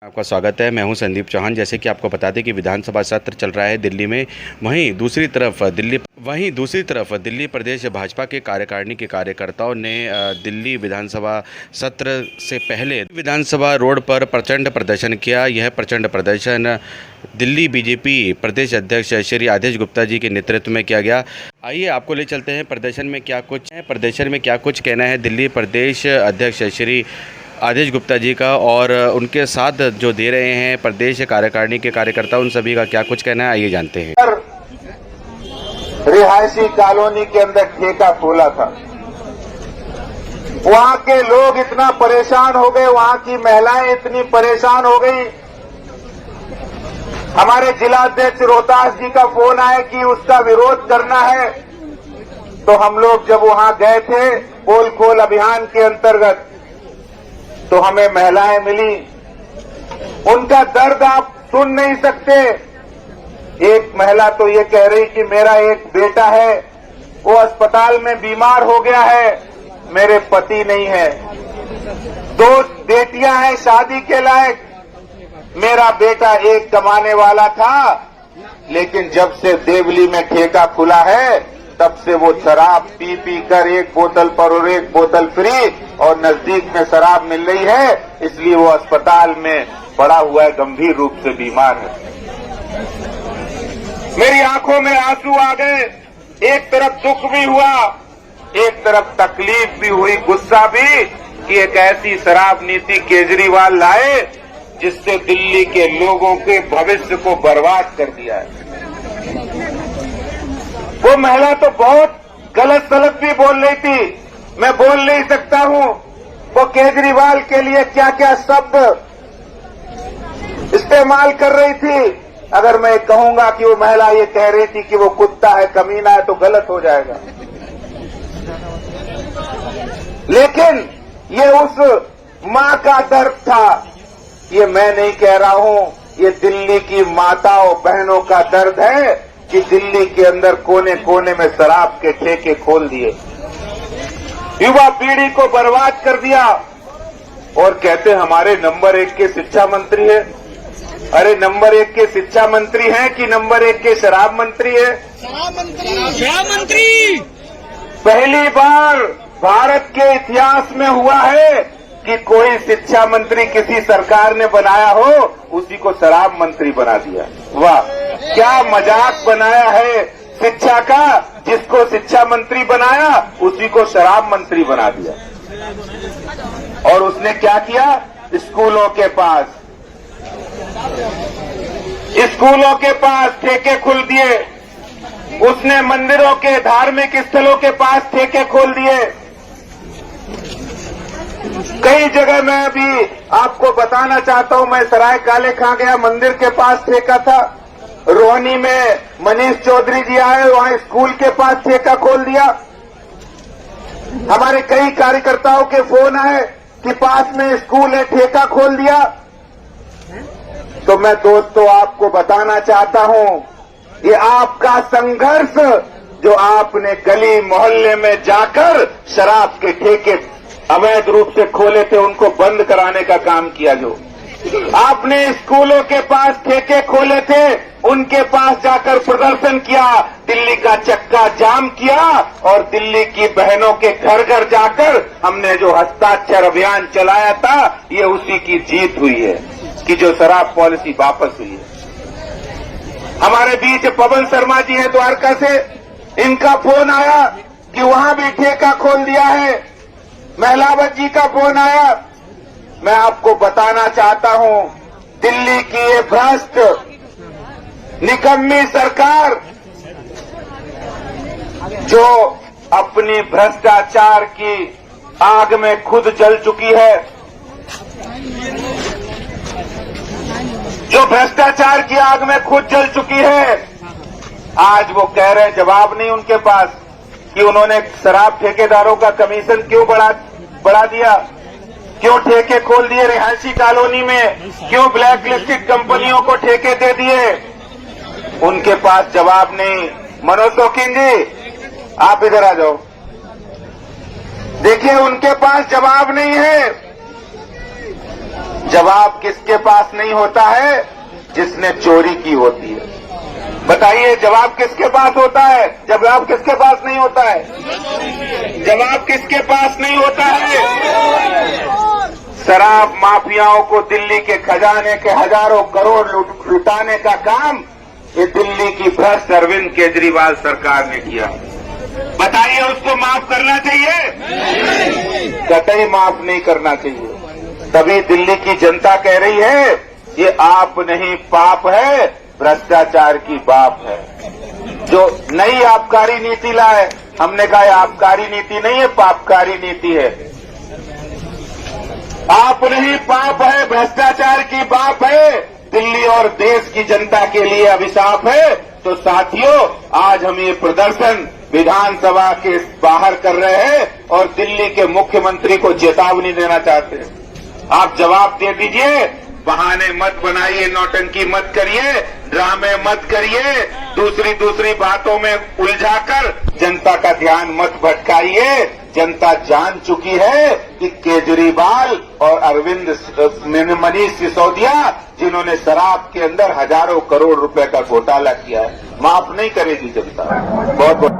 आपका स्वागत है। मैं हूं संदीप चौहान। जैसे कि आपको बता दें कि विधानसभा सत्र चल रहा है दिल्ली में। वहीं दूसरी तरफ दिल्ली प्रदेश भाजपा के कार्यकारिणी के कार्यकर्ताओं ने दिल्ली विधानसभा सत्र से पहले विधानसभा रोड पर प्रचंड प्रदर्शन किया। यह प्रचंड प्रदर्शन दिल्ली बीजेपी प्रदेश अध्यक्ष श्री आदेश गुप्ता जी के नेतृत्व में किया गया। आइए आपको ले चलते हैं प्रदर्शन में क्या कुछ कहना है दिल्ली प्रदेश अध्यक्ष श्री आदेश गुप्ता जी का, और उनके साथ जो दे रहे हैं प्रदेश कार्यकारिणी के कार्यकर्ता, उन सभी का क्या कुछ कहना है, आइए जानते हैं। रिहायशी कॉलोनी के अंदर ठेका खोला था, वहां के लोग इतना परेशान हो गए, वहां की महिलाएं इतनी परेशान हो गई। हमारे जिलाध्यक्ष रोहतास जी का फोन आया कि उसका विरोध करना है, तो हम लोग जब वहां गए थे पोल खोल अभियान के अंतर्गत, तो हमें महिलाएं मिली। उनका दर्द आप सुन नहीं सकते। एक महिला तो ये कह रही कि मेरा एक बेटा है, वो अस्पताल में बीमार हो गया है, मेरे पति नहीं है, 2 बेटियां हैं शादी के लायक, मेरा बेटा एक कमाने वाला था, लेकिन जब से देवली में ठेका खुला है तब से वो शराब पी पी कर एक बोतल पर और एक बोतल फ्री, और नजदीक में शराब मिल रही है, इसलिए वो अस्पताल में पड़ा हुआ है, गंभीर रूप से बीमार है। मेरी आंखों में आंसू आ गए। एक तरफ दुख भी हुआ, एक तरफ तकलीफ भी हुई, गुस्सा भी, कि एक ऐसी शराब नीति केजरीवाल लाए जिससे दिल्ली के लोगों के भविष्य को बर्बाद कर दिया है। वो महिला तो बहुत गलत सलत भी बोल रही थी, मैं बोल नहीं सकता हूं। वो केजरीवाल के लिए क्या क्या शब्द इस्तेमाल कर रही थी। अगर मैं कहूंगा कि वो महिला ये कह रही थी कि वो कुत्ता है, कमीना है, तो गलत हो जाएगा। लेकिन ये उस मां का दर्द था, ये मैं नहीं कह रहा हूं, ये दिल्ली की माताओं बहनों का दर्द है कि दिल्ली के अंदर कोने कोने में शराब के ठेके खोल दिए, युवा पीढ़ी को बर्बाद कर दिया, और कहते हमारे नंबर 1 के शिक्षा मंत्री है। अरे नंबर 1 के शिक्षा मंत्री हैं कि नंबर 1 के शराब मंत्री है? शराब मंत्री। पहली बार भारत के इतिहास में हुआ है कि कोई शिक्षा मंत्री किसी सरकार ने बनाया हो, उसी को शराब मंत्री बना दिया। वाह, क्या मजाक बनाया है शिक्षा का। जिसको शिक्षा मंत्री बनाया उसी को शराब मंत्री बना दिया। और उसने क्या किया, स्कूलों के पास ठेके खुल दिए, उसने मंदिरों के धार्मिक स्थलों के पास ठेके खोल दिए। कई जगह मैं अभी आपको बताना चाहता हूं, मैं सराय काले खां गया, मंदिर के पास ठेका था। रोहनी में मनीष चौधरी जी आए, वहां स्कूल के पास ठेका खोल दिया। हमारे कई कार्यकर्ताओं के फोन आए कि पास में स्कूल है, ठेका खोल दिया। तो मैं दोस्तों आपको बताना चाहता हूं, ये आपका संघर्ष जो आपने गली मोहल्ले में जाकर शराब के ठेके अवैध रूप से खोले थे, उनको बंद कराने का काम किया। जो आपने स्कूलों के पास ठेके खोले थे, उनके पास जाकर प्रदर्शन किया, दिल्ली का चक्का जाम किया, और दिल्ली की बहनों के घर घर जाकर हमने जो हस्ताक्षर अभियान चलाया था, ये उसी की जीत हुई है कि जो शराब पॉलिसी वापस हुई है। हमारे बीच पवन शर्मा जी हैं द्वारका से, इनका फोन आया कि वहां भी ठेका खोल दिया है। महिलावत जी का फोन आया। मैं आपको बताना चाहता हूं, दिल्ली की ये भ्रष्ट निकम्मी सरकार जो अपनी भ्रष्टाचार की आग में खुद जल चुकी है, जो भ्रष्टाचार की आग में खुद जल चुकी है, आज वो कह रहे हैं, जवाब नहीं उनके पास, कि उन्होंने शराब ठेकेदारों का कमीशन क्यों बढ़ा दिया, क्यों ठेके खोल दिए रिहायशी कॉलोनी में, क्यों ब्लैक लिस्टेड कंपनियों को ठेके दे दिए। उनके पास जवाब नहीं। मनोज शौकीन जी, आप इधर आ जाओ। देखिए, उनके पास जवाब नहीं है। जवाब किसके पास नहीं होता है? जिसने चोरी की होती है। बताइए, जवाब किसके पास होता है? जवाब किसके पास नहीं होता है? जवाब किसके पास नहीं होता है? शराब माफियाओं को दिल्ली के खजाने के हजारों करोड़ लुटाने का काम ये दिल्ली की भ्रष्ट अरविंद केजरीवाल सरकार ने किया। बताइए, उसको माफ करना चाहिए? कतई माफ नहीं करना चाहिए। तभी दिल्ली की जनता कह रही है ये आप नहीं पाप है, भ्रष्टाचार की बाप है। जो नई आबकारी नीति लाए, हमने कहा ये आबकारी नीति नहीं है, पापकारी नीति है। आप नहीं पाप है, भ्रष्टाचार की बाप है, दिल्ली और देश की जनता के लिए अभिशाप है। तो साथियों, आज हम ये प्रदर्शन विधानसभा के बाहर कर रहे हैं और दिल्ली के मुख्यमंत्री को चेतावनी देना चाहते हैं। आप जवाब दे दीजिए, बहाने मत बनाइए, नौटंकी मत करिए, ड्रामे मत करिए, दूसरी बातों में उलझाकर जनता का ध्यान मत भटकाइए। जनता जान चुकी है कि केजरीवाल और मनीष सिसोदिया, जिन्होंने शराब के अंदर हजारों करोड़ रुपए का घोटाला किया है, माफ नहीं करेगी जनता। बहुत बहुत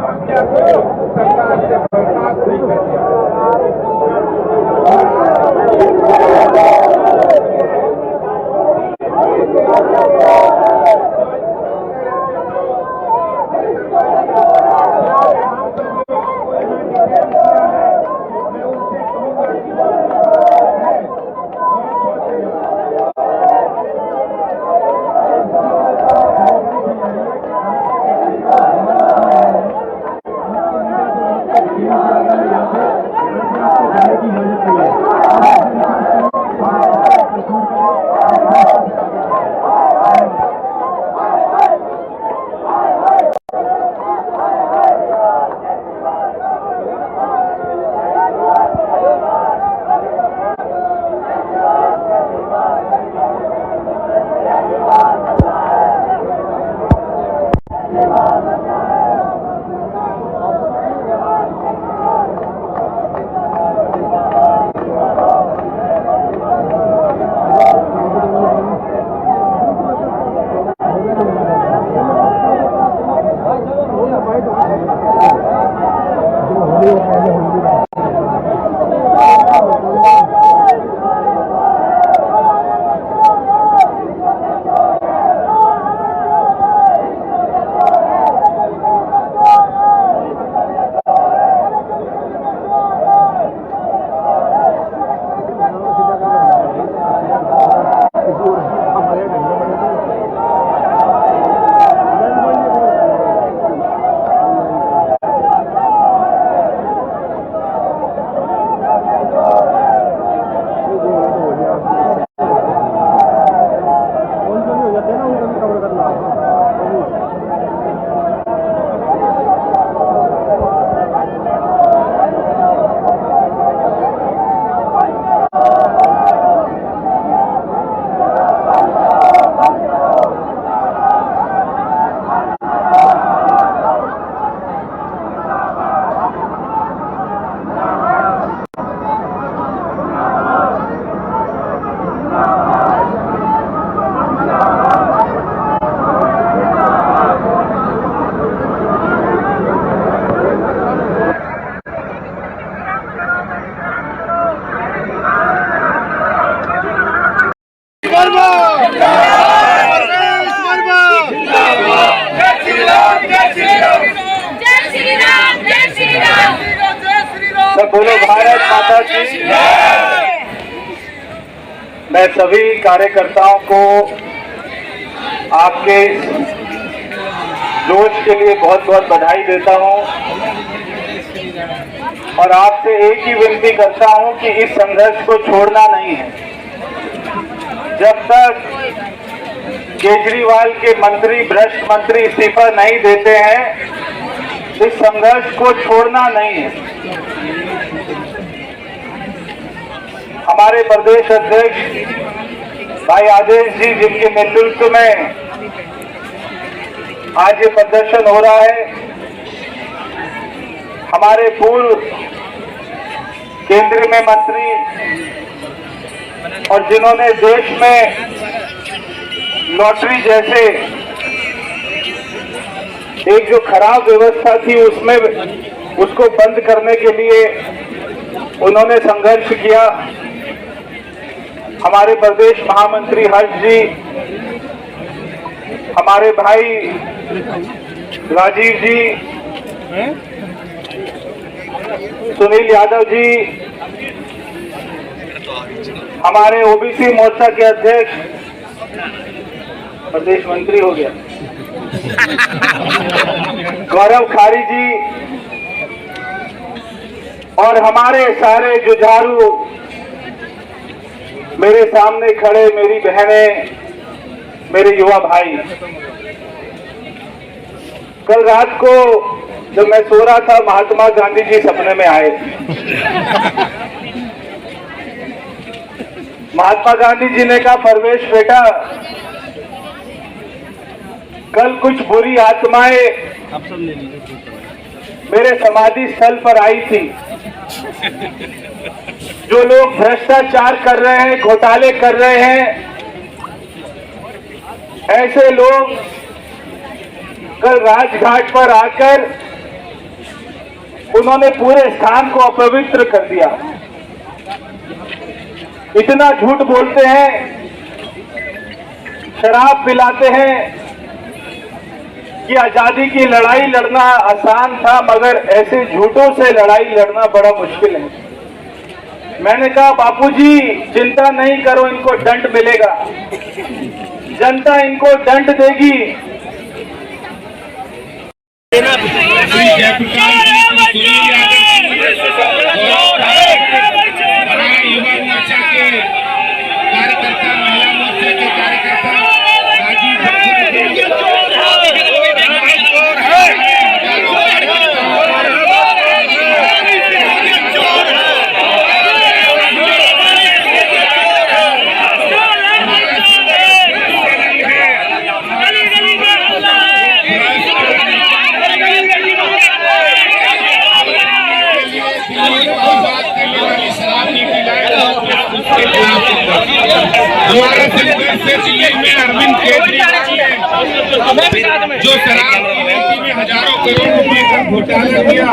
बोलो भारत माता की। मैं सभी कार्यकर्ताओं को आपके जोश के लिए बहुत बहुत बधाई देता हूं और आपसे एक ही विनती करता हूं कि इस संघर्ष को छोड़ना नहीं है। जब तक केजरीवाल के मंत्री, भ्रष्ट मंत्री इस्तीफा नहीं देते हैं, इस संघर्ष को छोड़ना नहीं है। हमारे प्रदेश अध्यक्ष भाई आदेश जी, जिनके नेतृत्व में आज ये प्रदर्शन हो रहा है, हमारे पूर्व केंद्र में मंत्री और जिन्होंने देश में लॉटरी जैसे एक जो खराब व्यवस्था थी उसमें उसको बंद करने के लिए उन्होंने संघर्ष किया। हमारे प्रदेश महामंत्री हर्ष जी, हमारे भाई राजीव जी, सुनील यादव जी, हमारे ओबीसी मोर्चा के अध्यक्ष, प्रदेश मंत्री हो गया, गौरव खारी जी, और हमारे सारे जुझारू मेरे सामने खड़े मेरी बहनें, मेरे युवा भाई। कल रात को जब मैं सो रहा था, महात्मा गांधी जी सपने में आए। महात्मा गांधी जी ने कहा, परवेश बेटा, कल कुछ बुरी आत्माएं मेरे समाधि स्थल पर आई थी। जो लोग भ्रष्टाचार कर रहे हैं, घोटाले कर रहे हैं, ऐसे लोग कल राजघाट पर आकर उन्होंने पूरे स्थान को अपवित्र कर दिया। इतना झूठ बोलते हैं, शराब पिलाते हैं कि आजादी की लड़ाई लड़ना आसान था, मगर ऐसे झूठों से लड़ाई लड़ना बड़ा मुश्किल है। मैंने कहा, बापूजी चिंता नहीं करो, इनको दंड मिलेगा, जनता इनको दंड देगी। युवा मोर्चा के कार्यकर्ता, महिला मोर्चा के कार्यकर्ता हमारे संघर्ष से दिल्ली में अरविंद केजरीवाल ने जो शराब की नीति में हजारों करोड़ रुपए का घोटाला किया,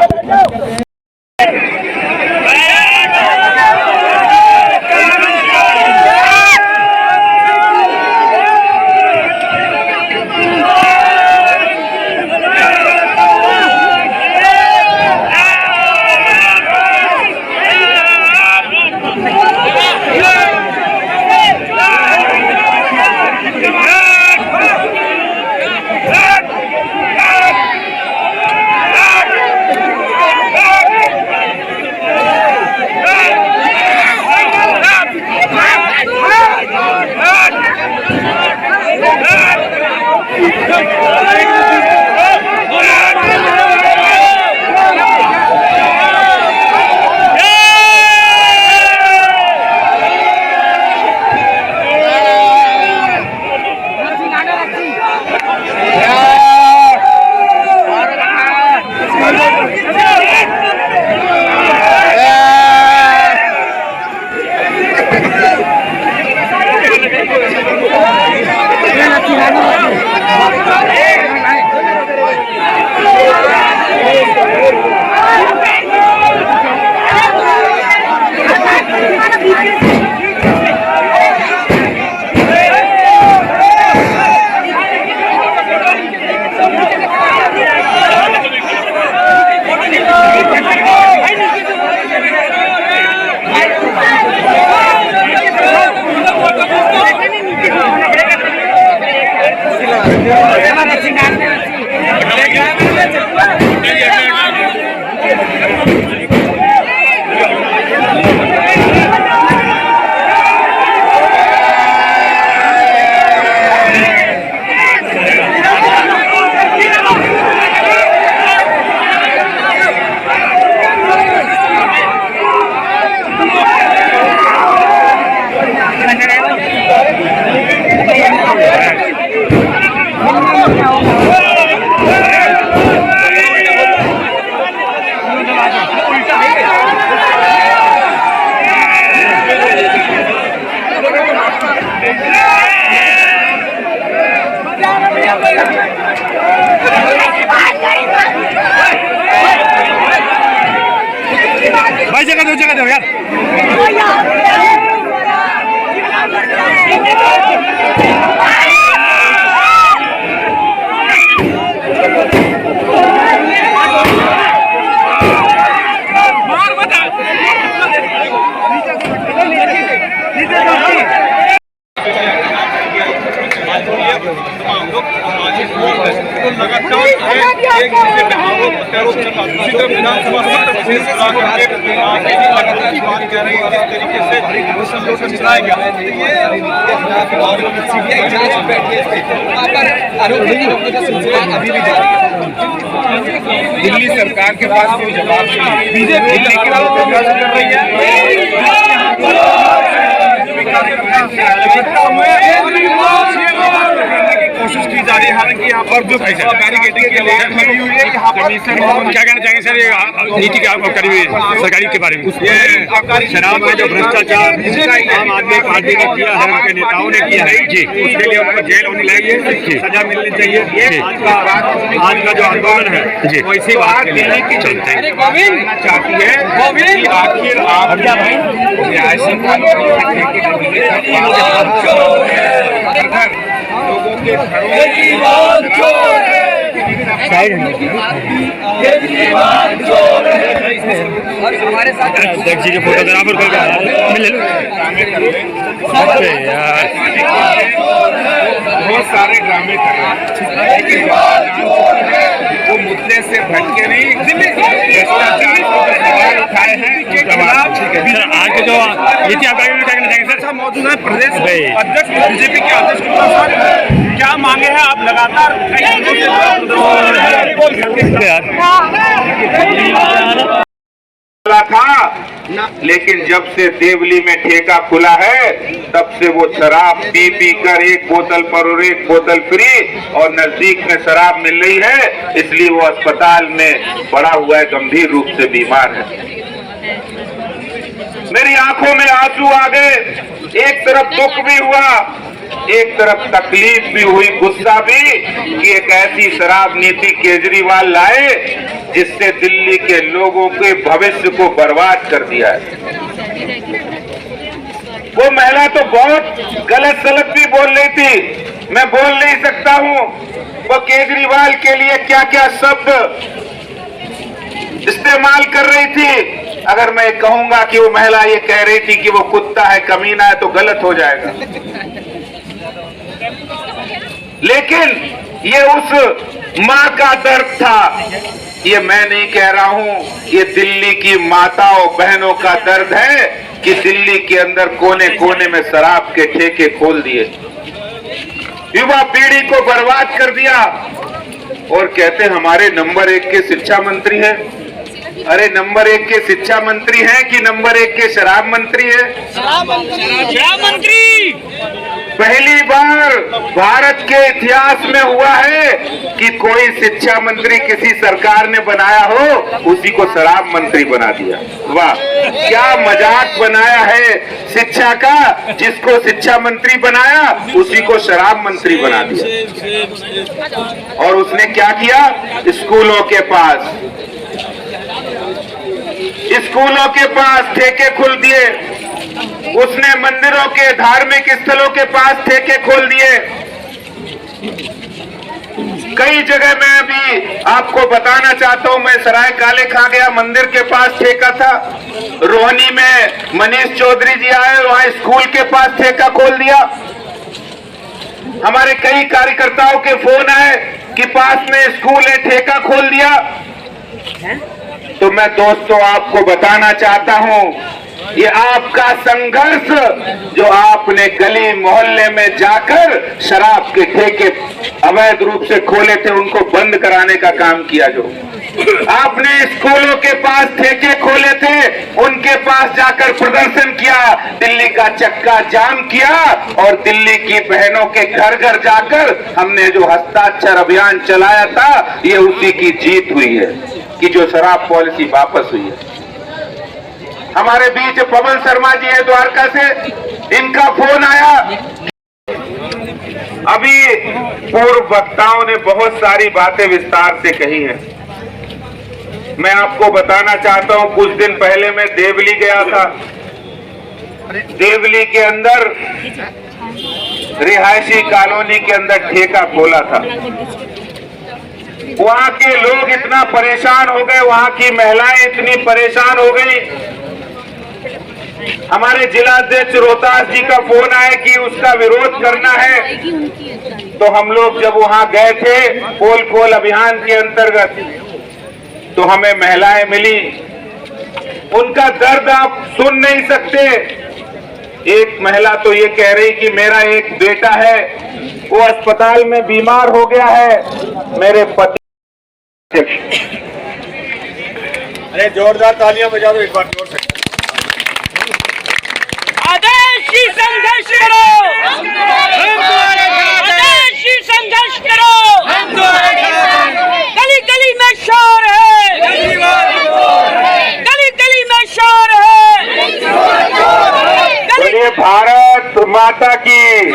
दो जगह दो यार। दिल्ली सरकार के पास कोई जवाब नहीं। बीजेपी दिल्ली की कर रही कोशिश की जा रही है। हालांकि यहाँ पर जो बैरिकेडिंग के लिए लगी हुई है, यहाँ पर क्या कहना चाहेंगे सर ये नीति क्या करी हुई सरकारी के बारे में? ये शराब में जो भ्रष्टाचार आम आदमी पार्टी ने किया है, उनके नेताओं ने किया है जी, उसके लिए उनको जेल होनी चाहिए, सजा मिलनी चाहिए। आज का जो आंदोलन है जी, वो इसी बात के लिए की जनता चाहती है कि आखिर आप ऐसी लोगों के अध्यक्ष जी के फोटोग्राफर को मिले बहुत सारे ड्रामे कर रहे हैं, लेकिन वो मुद्दे से भटके नहीं, भ्रष्टाचार के सवाल उठाए हैं। सर आज के जो नीति आप क्या कहना चाहेंगे सर? मौजूद है प्रदेश अध्यक्ष बीजेपी के अध्यक्ष, क्या मांगे हैं आप? लगातार था, लेकिन जब से देवली में ठेका खुला है तब से वो शराब पी पी कर एक बोतल पर और एक बोतल फ्री, और नजदीक में शराब मिल रही है, इसलिए वो अस्पताल में पड़ा हुआ है, गंभीर रूप से बीमार है। मेरी आंखों में आंसू आ गए। एक तरफ दुख भी हुआ, एक तरफ तकलीफ भी हुई, गुस्सा भी, कि एक ऐसी शराब नीति केजरीवाल लाए जिससे दिल्ली के लोगों के भविष्य को बर्बाद कर दिया है। वो महिला तो बहुत गलत सलत भी बोल रही थी, मैं बोल नहीं सकता हूं वो केजरीवाल के लिए क्या क्या शब्द इस्तेमाल कर रही थी। अगर मैं कहूंगा कि वो महिला ये कह रही थी कि वो कुत्ता है, कमीना है, तो गलत हो जाएगा। लेकिन ये उस मां का दर्द था, ये मैं नहीं कह रहा हूं, ये दिल्ली की माताओं बहनों का दर्द है कि दिल्ली के अंदर कोने कोने में शराब के ठेके खोल दिए, युवा पीढ़ी को बर्बाद कर दिया, और कहते हमारे नंबर 1 के शिक्षा मंत्री है। अरे नंबर 1 के शिक्षा मंत्री हैं कि नंबर 1 के शराब मंत्री है? शराब मंत्री। पहली बार भारत के इतिहास में हुआ है कि कोई शिक्षा मंत्री किसी सरकार ने बनाया हो, उसी को शराब मंत्री बना दिया। वाह, क्या मजाक बनाया है शिक्षा का, जिसको शिक्षा मंत्री बनाया उसी को शराब मंत्री बना दिया। और उसने क्या किया? स्कूलों के पास ठेके खोल दिए, उसने मंदिरों के धार्मिक स्थलों के पास ठेके खोल दिए। कई जगह मैं अभी आपको बताना चाहता हूं, मैं सराय काले खां गया, मंदिर के पास ठेका था। रोहनी में मनीष चौधरी जी आए, वहां स्कूल के पास ठेका खोल दिया। हमारे कई कार्यकर्ताओं के फोन आए कि पास में स्कूल है, ठेका खोल दिया। तो मैं दोस्तों आपको बताना चाहता हूं, ये आपका संघर्ष जो आपने गली मोहल्ले में जाकर शराब के ठेके अवैध रूप से खोले थे, उनको बंद कराने का काम किया। जो आपने स्कूलों के पास ठेके खोले थे, उनके पास जाकर प्रदर्शन किया, दिल्ली का चक्का जाम किया, और दिल्ली की बहनों के घर घर जाकर हमने जो हस्ताक्षर अभियान चलाया था, ये उसी की जीत हुई है कि जो शराब पॉलिसी वापस हुई है। हमारे बीच पवन शर्मा जी है द्वारका से, इनका फोन आया। अभी पूर्व वक्ताओं ने बहुत सारी बातें विस्तार से कही हैं, मैं आपको बताना चाहता हूं, कुछ दिन पहले मैं देवली गया था। देवली के अंदर रिहायशी कॉलोनी के अंदर ठेका खोला था। वहां के लोग इतना परेशान हो गए, वहां की महिलाएं इतनी परेशान हो गई। हमारे जिला अध्यक्ष रोहतास जी का फोन आया कि उसका विरोध करना है। तो हम लोग जब वहां गए थे पोल खोल अभियान के अंतर्गत, तो हमें महिलाएं मिली। उनका दर्द आप सुन नहीं सकते। एक महिला तो ये कह रही कि मेरा एक बेटा है, वो अस्पताल में बीमार हो गया है, मेरे पति। अरे जोरदार तालियां बजा दो एक बार जोर से। आदेशी संघर्ष करो, आदेशी संघर्ष करो। गली गली में शोर है, गली गली में शोर है। बोलिए भारत माता की,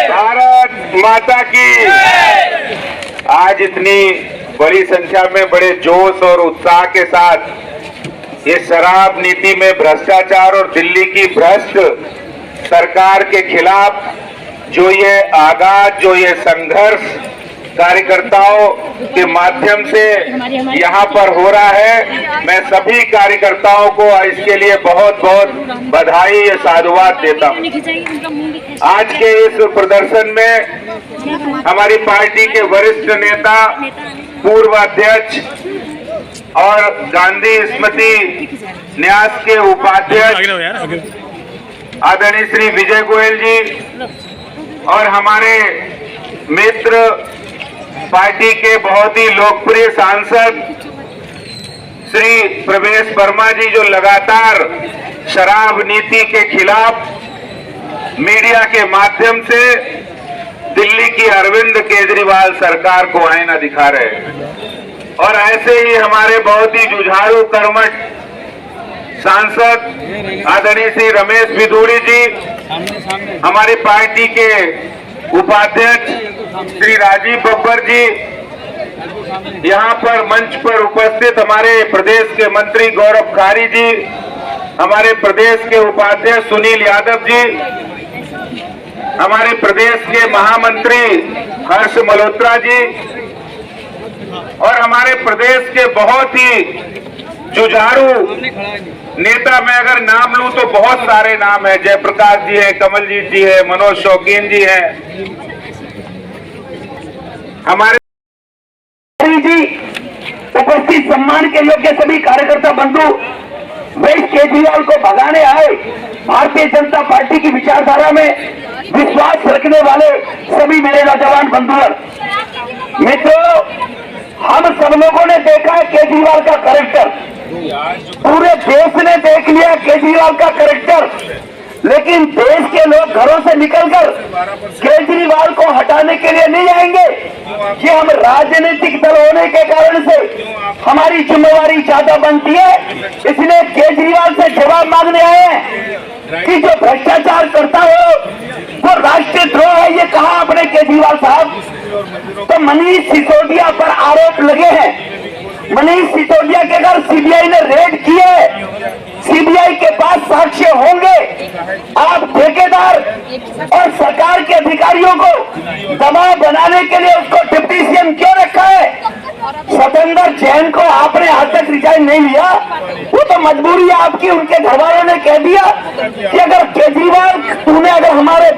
भारत माता की। आज इतनी बड़ी संख्या में बड़े जोश और उत्साह के साथ ये शराब नीति में भ्रष्टाचार और दिल्ली की भ्रष्ट सरकार के खिलाफ जो ये आगाज, जो ये संघर्ष कार्यकर्ताओं के माध्यम से यहाँ पर हो रहा है, मैं सभी कार्यकर्ताओं को इसके लिए बहुत बहुत बधाई या साधुवाद देता हूँ। आज के इस प्रदर्शन में हमारी पार्टी के वरिष्ठ नेता, पूर्व अध्यक्ष और गांधी स्मृति न्यास के उपाध्यक्ष आदरणीय श्री विजय गोयल जी और हमारे मित्र पार्टी के बहुत ही लोकप्रिय सांसद श्री प्रवेश वर्मा जी, जो लगातार शराब नीति के खिलाफ मीडिया के माध्यम से दिल्ली की अरविंद केजरीवाल सरकार को आईना दिखा रहे हैं। और ऐसे ही हमारे बहुत ही जुझारू कर्मठ सांसद आदरणीय श्री रमेश बिधूड़ी जी, हमारी पार्टी के उपाध्यक्ष श्री राजीव बब्बर जी, यहाँ पर मंच पर उपस्थित हमारे प्रदेश के मंत्री गौरव खारी जी, हमारे प्रदेश के उपाध्यक्ष सुनील यादव जी, हमारे प्रदेश के महामंत्री हर्ष मल्होत्रा जी और हमारे प्रदेश के बहुत ही जुझारू नेता, मैं अगर नाम लूं तो बहुत सारे नाम है। जयप्रकाश जी है, कमलजीत जी है, मनोज शौकीन जी है, हमारे जी उपस्थित सम्मान के योग्य सभी कार्यकर्ता बंधु, वे केजरीवाल को भगाने आए भारतीय जनता पार्टी की विचारधारा में विश्वास रखने वाले सभी मेरे नौजवान बंधुओं, मित्रों, हम सब लोगों ने देखा है केजरीवाल का कैरेक्टर, पूरे देश ने देख लिया केजरीवाल का कैरेक्टर, लेकिन देश के लोग घरों से निकलकर केजरीवाल को हटाने के लिए नहीं आएंगे। कि हम राजनीतिक दल होने के कारण से हमारी जिम्मेवारी ज्यादा बनती है, इसलिए केजरीवाल से जवाब मांगने आए हैं कि जो भ्रष्टाचार करता हो वो राष्ट्रीय द्रोह है। ये कहा आपने केजरीवाल साहब। तो मनीष सिसोदिया पर आरोप लगे हैं। मनीष सिसोदिया के घर सीबीआई ने रेड किए, सीबीआई के पास साक्ष्य होंगे। आप ठेकेदार और सरकार के अधिकारियों को दबाव बनाने के लिए उसको डिप्टी सीएम क्यों रखा है? सतेंद्र जैन को आपने आज तक रिजाइन नहीं लिया, वो तो मजबूरी आपकी। उनके घर वालों ने कह दिया कि अगर केजरीवाल तूने अगर हमारे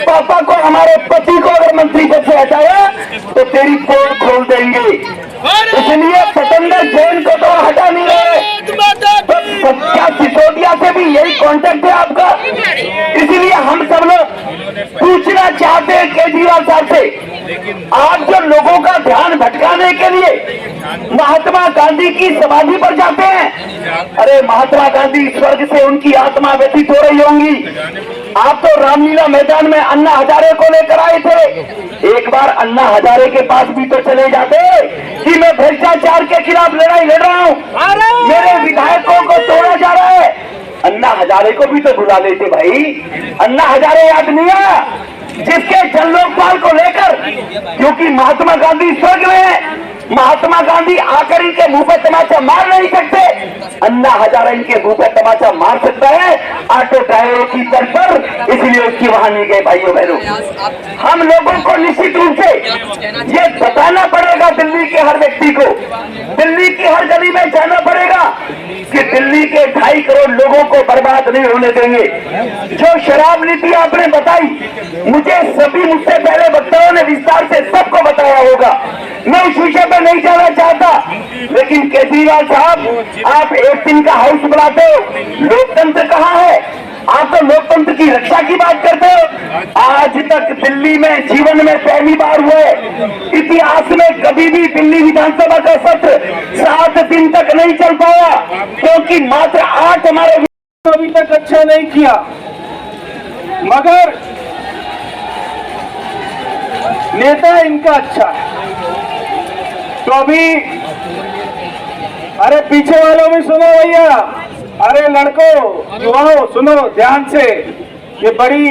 पापा को, हमारे पति को अगर मंत्री पद से हटाया तो तेरी पोल खोल देंगे। इसलिए सतेंद्र जैन को तो हटा नहीं रहे। तो क्या सिसोदिया से भी यही कांटेक्ट है आपका? इसलिए हम सब लोग पूछना चाहते हैं केजरीवाल साहब से, आप जो लोगों का ध्यान भटकाने के लिए महात्मा गांधी की समाधि पर जाते हैं, अरे महात्मा गांधी स्वर्ग से उनकी आत्मा व्यतीत हो रही होंगी। आप तो रामलीला मैदान में अन्ना हजारे को लेकर आए थे, एक बार अन्ना हजारे के पास भी तो चले जाते कि मैं भ्रष्टाचार के खिलाफ लड़ाई लड़ रहा हूँ, मेरे विधायकों को तोड़ा जा रहा है। अन्ना हजारे को भी तो बुला लेते भाई। अन्ना हजारे याद नहीं आया जिसके जन लोकपाल को लेकर, क्योंकि महात्मा गांधी स्वर्ग में है, महात्मा गांधी आकर इनके मुंह पे तमाचा मार नहीं सकते, अन्ना हजारे इनके मुंह पे तमाचा मार सकता है ऑटो ड्राइवरों की तर्ज पर, इसलिए उसकी वहां नहीं गए। भाइयों बहनों, हम लोगों को निश्चित रूप से ये बताना पड़ेगा दिल्ली के हर व्यक्ति को, दिल्ली की हर गली में जाना पड़ेगा कि दिल्ली के 2.5 करोड़ लोगों को बर्बाद नहीं होने देंगे। जो शराब नीति आपने बताई, मुझे सभी मुझसे पहले वक्ताओं ने विस्तार से सबको बताया होगा, मैं उस विषय पर नहीं जाना चाहता, लेकिन केजरीवाल साहब, आप एक दिन का हाउस बुलाते हो, लोकतंत्र कहाँ है? आप तो लोकतंत्र की रक्षा की बात करते हो। आज तक दिल्ली में जीवन में पहली बार हुए, इतिहास में कभी भी दिल्ली विधानसभा का सत्र 7 दिन तक नहीं चल पाया, क्योंकि मात्र 8 हमारे अभी तक अच्छा नहीं किया, मगर नेता इनका अच्छा है। तो अभी अरे पीछे वालों भी सुनो भैया, अरे लड़कों युवाओं सुनो ध्यान से, ये बड़ी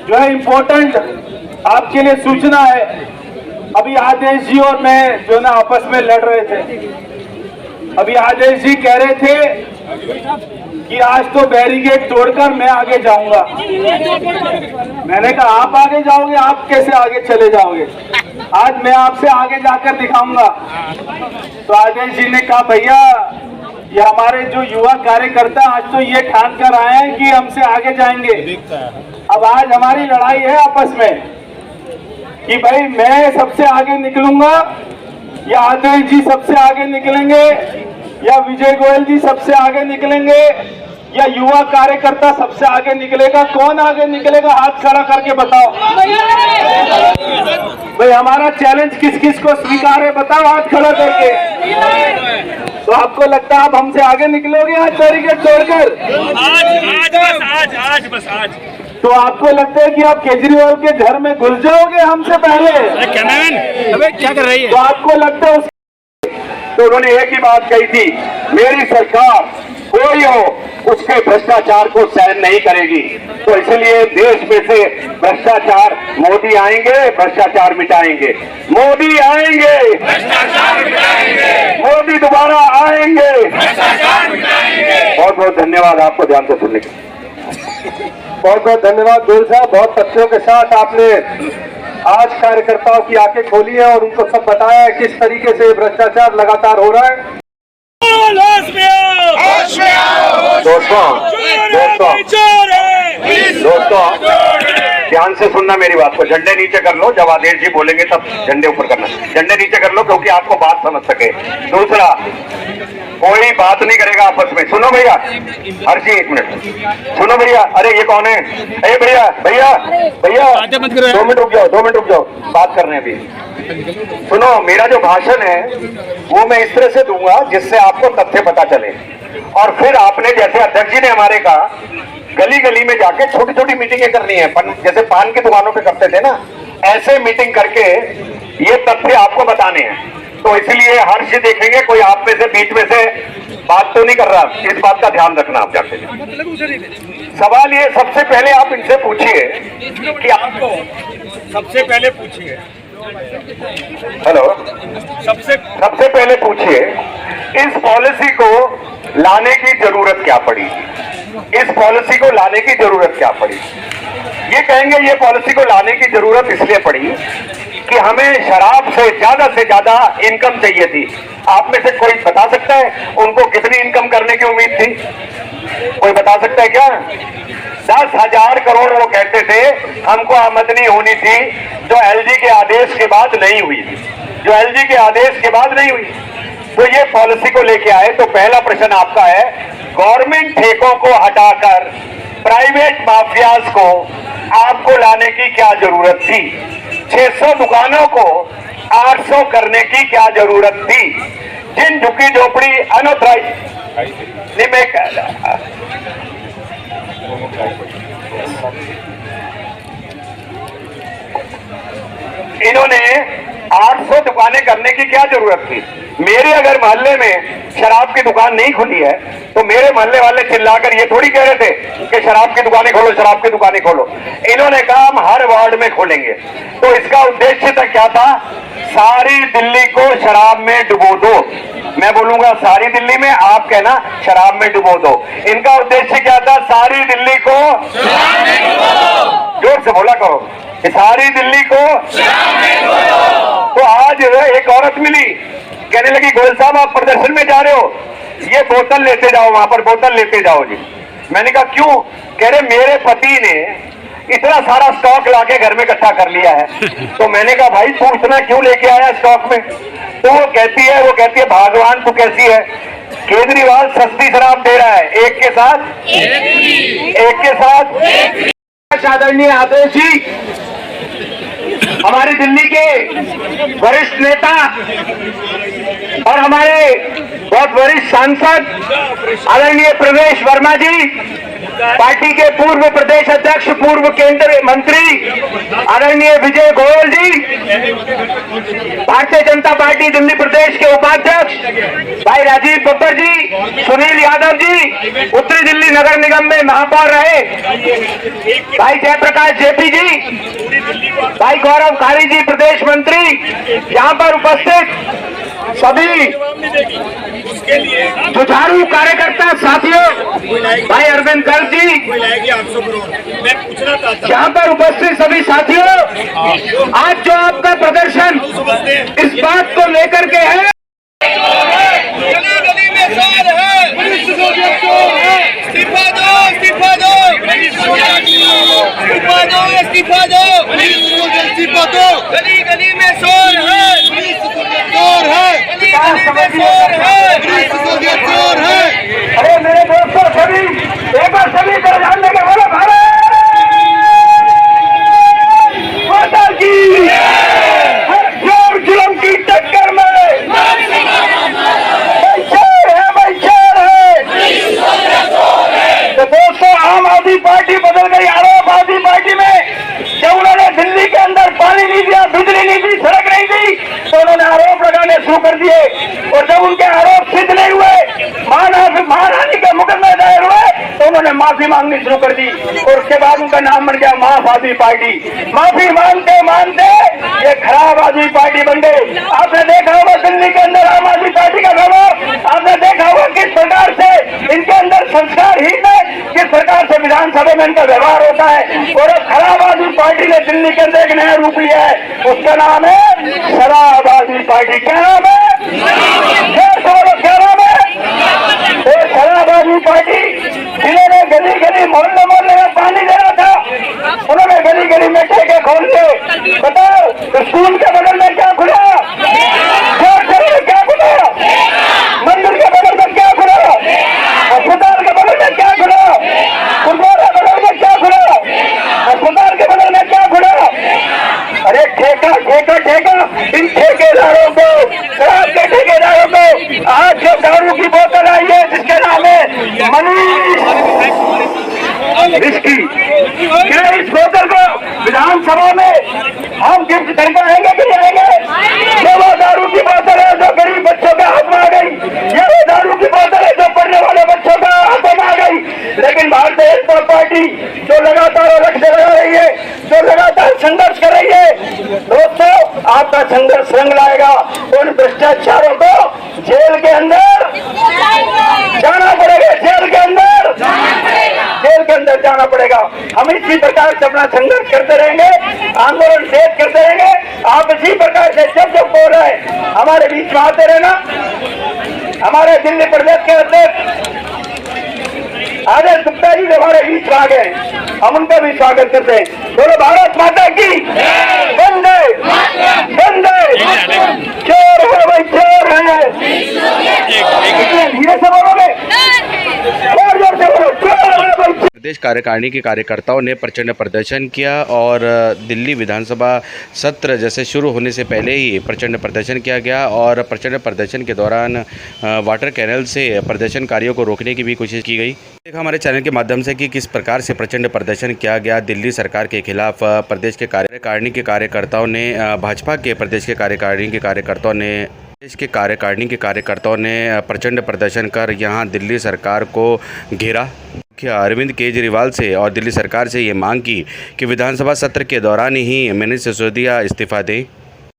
जो है इम्पोर्टेंट आपके लिए सूचना है। अभी आदेश जी और मैं जो ना आपस में लड़ रहे थे, अभी आदेश जी कह रहे थे कि आज तो बैरिकेड तोड़कर मैं आगे जाऊंगा। मैंने कहा आप आगे जाओगे, आप कैसे आगे चले जाओगे? आज मैं आपसे आगे जाकर दिखाऊंगा। तो आदेश जी ने कहा भैया ये हमारे जो युवा कार्यकर्ता आज तो ये ठान कर आए हैं कि हमसे आगे जाएंगे। अब आज हमारी लड़ाई है आपस में कि भाई मैं सबसे आगे निकलूंगा या आदेश जी सबसे आगे निकलेंगे या विजय गोयल जी सबसे आगे निकलेंगे या युवा कार्यकर्ता सबसे आगे निकलेगा। कौन आगे निकलेगा? हाथ खड़ा करके बताओ भाई, हमारा चैलेंज किस किस को स्वीकार है? बताओ हाथ खड़ा करके। तो आपको लगता है आप हमसे आगे निकलोगे आज बैरिकेड तोड़कर? आज तो आपको लगता है कि आप केजरीवाल के घर में घुस जाओगे हमसे पहले? अबे क्या कर रही है? तो आपको लगता है तो उन्होंने एक ही बात कही थी, मेरी सरकार कोई हो उसके भ्रष्टाचार को सहन नहीं करेगी। तो इसलिए देश में से भ्रष्टाचार, मोदी आएंगे भ्रष्टाचार मिटाएंगे, मोदी आएंगे भ्रष्टाचार मिटाएंगे, मोदी दोबारा आएंगे भ्रष्टाचार मिटाएंगे। बहुत बहुत धन्यवाद आपको ध्यान से सुनने के लिए। बहुत बहुत धन्यवाद गोयल साहब, बहुत तथ्यों के साथ आपने आज कार्यकर्ताओं की आंखें खोली है और उनको सब बताया है किस तरीके से भ्रष्टाचार लगातार हो रहा है। दोस्तों ध्यान से सुनना मेरी बात को, झंडे नीचे कर लो, जब आदेश जी बोलेंगे तब झंडे ऊपर करना, झंडे नीचे कर लो क्योंकि आपको बात समझ सके। दूसरा, कोई बात नहीं करेगा आपस में। सुनो भैया, हर्षी एक मिनट सुनो भैया। अरे ये कौन है? अरे भैया भैया भैया 2 मिनट रुक जाओ, 2 मिनट रुक जाओ, बात कर रहे हैं अभी। सुनो, मेरा जो भाषण है वो मैं इस तरह से दूंगा जिससे आपको तथ्य पता चले, और फिर आपने जैसे अध्यक्ष जी ने हमारे कहा गली गली में जाके छोटी छोटी मीटिंगें करनी है, जैसे पान की दुकानों पे करते थे ना, ऐसे मीटिंग करके ये तथ्य आपको बताने हैं। तो इसलिए हर्ष देखेंगे कोई आप में से बीच में से बात तो नहीं कर रहा, इस बात का ध्यान रखना आप जाके। सवाल ये, सबसे पहले आप इनसे पूछिए कि आपको सबसे पहले पूछिए, हेलो, सबसे पहले पूछिए इस पॉलिसी को लाने की जरूरत क्या पड़ी? इस पॉलिसी को लाने की जरूरत क्या पड़ी? ये कहेंगे ये पॉलिसी को लाने की जरूरत इसलिए पड़ी कि हमें शराब से ज्यादा इनकम चाहिए थी। आप में से कोई बता सकता है उनको कितनी इनकम करने की उम्मीद थी? कोई बता सकता है क्या? 10,000 करोड़ वो कहते थे हमको आमदनी होनी थी, जो एलजी के आदेश के बाद नहीं हुई थी, जो एलजी के आदेश के बाद नहीं हुई। तो ये पॉलिसी को लेके आए। तो पहला प्रश्न आपका है, गवर्नमेंट ठेकों को हटाकर प्राइवेट माफियाज को आपको लाने की क्या जरूरत थी? 600 दुकानों को 800 करने की क्या जरूरत थी? जिन झुग्गी झोपड़ी अनऑथराइज इन्होंने 800 दुकानें करने की क्या जरूरत थी? मेरे अगर मोहल्ले में शराब की दुकान नहीं खुली है तो मेरे मोहल्ले वाले चिल्लाकर ये थोड़ी कह रहे थे कि शराब की दुकानें खोलो, शराब की दुकानें खोलो। इन्होंने कहा हम हर वार्ड में खोलेंगे। तो इसका उद्देश्य था क्या था? सारी दिल्ली को शराब में डुबो दो। मैं बोलूंगा सारी दिल्ली में, आप कहना शराब में डुबो दो। इनका उद्देश्य क्या था? सारी दिल्ली को जोर से बोला करो कि सारी दिल्ली को। तो आज एक औरत मिली, कहने लगी गोयल साहब आप प्रदर्शन में जा रहे हो, ये बोतल लेते जाओ, वहां पर बोतल लेते जाओ जी। मैंने कहा क्यों? कह रहे मेरे पति ने इतना सारा स्टॉक लाके घर में इकट्ठा कर लिया है। तो मैंने कहा भाई तू इतना क्यों लेके आया स्टॉक में? तो वो कहती है भगवान तू कैसी है, केजरीवाल सस्ती शराब दे रहा है, एक के साथ आदरणीय आदेश जी, हमारी दिल्ली के वरिष्ठ नेता और हमारे बहुत वरिष्ठ सांसद आदरणीय प्रवेश वर्मा जी, पार्टी के पूर्व प्रदेश अध्यक्ष, पूर्व केंद्रीय मंत्री आदरणीय विजय गोयल जी, भारतीय जनता पार्टी दिल्ली प्रदेश के उपाध्यक्ष भाई राजीव बब्बर जी, सुनील यादव जी, उत्तरी दिल्ली नगर निगम में महापौर रहे भाई जयप्रकाश जेपी जी, भाई गौरव खारी जी प्रदेश मंत्री, यहाँ पर उपस्थित सभी जुझारू कार्यकर्ता साथियों, भाई अरविंद गर्ग जी, यहाँ पर उपस्थित सभी साथियों, आज जो आपका प्रदर्शन इस बात को लेकर के है, गली गली में शोर है, इस्तीफा दो, इस्तीफा दो, इस्तीफा दो, इस्तीफा दो, इस्तीफा दो। गली गली में शोर है, शोर है, गली गली में शोर है, शोर है। अरे मेरे दोस्तों सभी एक बार सभी तरह ध्यान देंगे, बोलो भारत माता की। हर जोर जुल्म की टक्कर में तो दोस्तों आम आदमी पार्टी बदल गई आरोप आदमी पार्टी में। जब उन्होंने दिल्ली के अंदर पानी नहीं दिया, बिजली नहीं दी, सड़क नहीं दी, तो उन्होंने आरोप लगाने शुरू कर दिए। और जब उनके आरोप सिद्ध नहीं हुए, मानहानि के मुकदमे दायर हुए, तो उन्होंने माफी मांगनी शुरू कर दी। और उसके बाद उनका नाम बन गया माफ आदमी पार्टी। माफी मांगते मांगते ये खराब आदमी पार्टी बन गई। आपने देखा होगा दिल्ली के अंदर आम आदमी पार्टी का व्यवहार, आपने देखा होगा किस प्रकार से इनके अंदर संस्कारहीन है, किस प्रकार से विधानसभा में इनका व्यवहार होता है। और अब खराब आदमी पार्टी ने दिल्ली के अंदर एक नया रूप लिया है, उसका नाम है शराब आदमी पार्टी। क्या नाम है? क्या नाम है? और शराब आदमी पार्टी जिन्होंने गली गली मोहल्ले मोहल्ले में पानी देना था, उन्होंने गली गली में ठेके खोल दिए। बताओ स्कूल के बगल में क्या खुला, क्या खुला, मंदिर के बगल में क्या खुला, अस्पताल के बगल में क्या खुला, गुरुद्वारा के बगल में क्या खुला, अस्पताल के बगल में क्या खुला। अरे ठेका ठेका ठेका, इन ठेकेदारों को, शराब के ठेकेदारों को आज जो दारू की बोतल आई है जिसके नाम है मनीष रिस्की, इस बोतल को विधानसभा में हम गिफ्ट करके आएंगे कि नहीं आएंगे? ये वो दारू की बोतल है जो गरीब बच्चों के हाथ में आ गई, ये वो दारू की बोतल है जो पढ़ने वाले बच्चों के हाथों में आ गई। लेकिन भारतीय जनता पार्टी जो लगातार लक्ष्य लगा रही है, जो लगातार संघर्ष कर रही है, दोस्तों आपका संघर्ष रंग लाएगा। उन भ्रष्टाचारों को जेल के अंदर जाना पड़ेगा, जेल के अंदर जाना पड़ेगा। हम इसी प्रकार से अपना संघर्ष करते रहेंगे, आंदोलन तेज करते रहेंगे। आप इसी प्रकार से जब जब बोल रहे हैं हमारे बीच में आते रहना। हमारे दिल्ली प्रदेश के अध्यक्ष आदेश गुप्ता जी हमारे बीच में आ गए, हम उनका भी स्वागत करते हैं। बोलो भारत माता की वंदे वंदे। चोर है भाई, चोर है। धीरे से बोलोगे, जोर जोर से बोलो, चोर है भाई। प्रदेश कार्यकारिणी के कार्यकर्ताओं ने प्रचंड प्रदर्शन किया और दिल्ली विधानसभा सत्र जैसे शुरू होने से पहले ही प्रचंड प्रदर्शन किया गया और प्रचंड प्रदर्शन के दौरान वाटर कैनल से प्रदर्शनकारियों को रोकने की भी कोशिश की गई। देखा हमारे चैनल के माध्यम से कि किस प्रकार से प्रचंड प्रदर्शन किया गया दिल्ली सरकार के खिलाफ। प्रदेश के कार्यकारिणी के कार्यकर्ताओं ने भाजपा के प्रदेश के कार्यकारिणी के कार्यकर्ताओं ने प्रचंड प्रदर्शन कर यहां दिल्ली सरकार को घेरा। मुख्य अरविंद केजरीवाल से और दिल्ली सरकार से ये मांग की कि विधानसभा सत्र के दौरान ही मनीष सिसोदिया इस्तीफा दें।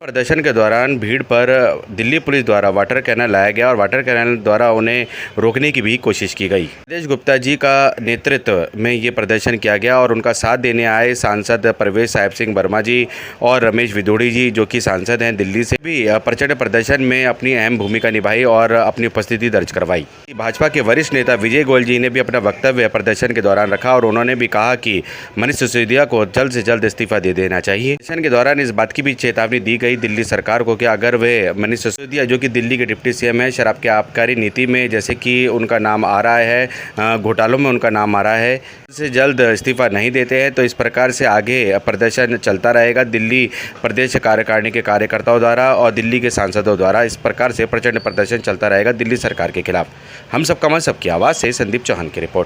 प्रदर्शन के दौरान भीड़ पर दिल्ली पुलिस द्वारा वाटर कैनल लाया गया और वाटर कैनल द्वारा उन्हें रोकने की भी कोशिश की गई। राजेश गुप्ता जी का नेतृत्व में ये प्रदर्शन किया गया और उनका साथ देने आए सांसद परवेश साहिब सिंह वर्मा जी और रमेश विदोड़ी जी जो कि सांसद हैं दिल्ली से, भी प्रचंड प्रदर्शन में अपनी अहम भूमिका निभाई और अपनी उपस्थिति दर्ज करवाई। भाजपा के वरिष्ठ नेता विजय गोयल जी ने भी अपना वक्तव्य प्रदर्शन के दौरान रखा और उन्होंने भी कहा कि मनीष सिसोदिया को जल्द से जल्द इस्तीफा दे देना चाहिए। प्रदर्शन के दौरान इस बात की भी चेतावनी दी गई दिल्ली सरकार को कि अगर वे मनीष सिसोदिया जो कि दिल्ली के डिप्टी सीएम है, शराब की आबकारी नीति में जैसे कि उनका नाम आ रहा है, घोटालों में उनका नाम आ रहा है, से जल्द इस्तीफा नहीं देते हैं तो इस प्रकार से आगे प्रदर्शन चलता रहेगा दिल्ली प्रदेश कार्यकारिणी के कार्यकर्ताओं द्वारा और दिल्ली के सांसदों द्वारा। इस प्रकार से प्रचंड प्रदर्शन चलता रहेगा दिल्ली सरकार के खिलाफ। हम सबका मन सबकी आवाज़ से संदीप चौहान की रिपोर्ट।